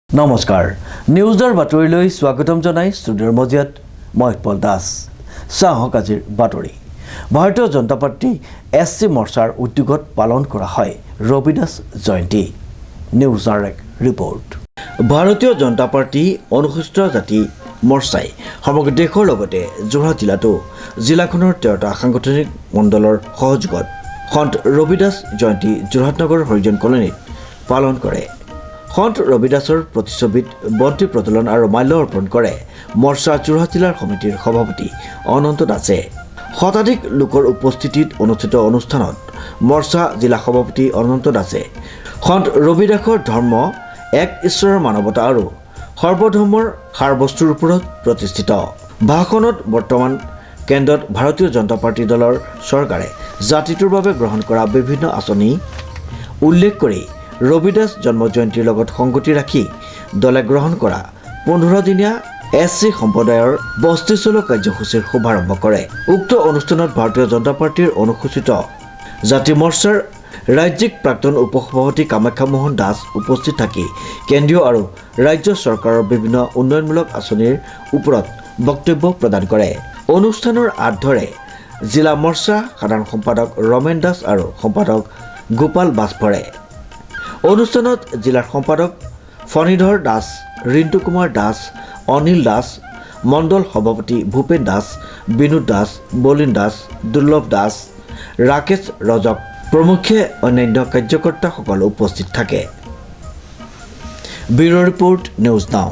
নমস্কাৰ নিউজৰ বাতৰিলৈ স্বাগতম জনাই ষ্টুডিঅ'ৰ মজিয়াত মই উৎপল দাস চাহক আজিৰ বাতৰি ভাৰতীয় জনতা পাৰ্টি এছচি মৰ্চাৰ উদ্যোগত পালন কৰা হয় ৰবিদাস জয়ন্তী নিউজৰ এক ৰিপৰ্ট ভাৰতীয় জনতা পাৰ্টি অনুসূচিত জাতি মৰ্চাই সমগ্ৰ দেশৰ লগতে যোৰহাট জিলাতো জিলাখনৰ 13টা সাংগঠনিক মণ্ডলৰ সহযোগত সন্ত ৰবিদাস জয়ন্তী যোৰহাট নগৰ হৰিজন কলনীত পালন কৰে সন্ত ৰবিদাসৰ প্ৰতিচ্ছবিত বন্তি প্ৰজ্বলন আৰু মাল্য অৰ্পণ কৰে মৰ্চা যোৰহাট জিলাৰ সমিতিৰ সভাপতি অনন্ত দাসে শতাধিক লোকৰ উপস্থিতিত অনুষ্ঠিত অনুষ্ঠানত মৰ্চা জিলা সভাপতি অনন্ত দাসে সন্ত ৰবিদাসৰ ধৰ্ম এক ঈশ্বৰৰ মানৱতা আৰু সৰ্বধৰ্মৰ সাৰবস্তুৰ ওপৰত প্ৰতিষ্ঠিত ভাষণত বৰ্তমান কেন্দ্ৰত ভাৰতীয় জনতা পাৰ্টি দলৰ চৰকাৰে জাতিটোৰ বাবে গ্ৰহণ কৰা বিভিন্ন আঁচনি উল্লেখ কৰি ৰবিদাস জন্ম জয়ন্তীৰ লগত সংগতি ৰাখি দলে গ্ৰহণ কৰা 15দিনীয়া এছচি সম্প্ৰদায়ৰ বস্তিচলো কাৰ্যসূচীৰ শুভাৰম্ভ কৰে উক্ত অনুষ্ঠানত ভাৰতীয় জনতা পাৰ্টিৰ অনুসূচিত জাতি মৰ্চাৰ ৰাজ্যিক প্ৰাক্তন উপসভাপতি কামাখ্যা মোহন দাস উপস্থিত থাকি কেন্দ্ৰীয় আৰু ৰাজ্য চৰকাৰৰ বিভিন্ন উন্নয়নমূলক আঁচনিৰ ওপৰত বক্তব্য প্ৰদান কৰে অনুষ্ঠানৰ আধৰে জিলা মৰ্চা সাধাৰণ সম্পাদক ৰমেন দাস আৰু সম্পাদক গোপাল বাজপৰে অনুষ্ঠানত জিলাৰ সম্পাদক ফণীধৰ দাস ৰিণ্টু কুমাৰ দাস অনিল দাস মণ্ডল সভাপতি ভূপেন দাস বিনোদ দাস বলিন দাস দুৰ্লভ দাস ৰাকেশ ৰজক প্ৰমুখ্যে অন্যান্য কাৰ্যকৰ্তাসকল উপস্থিত থাকে ব্যুৰ' ৰিপৰ্ট নিউজ নাও।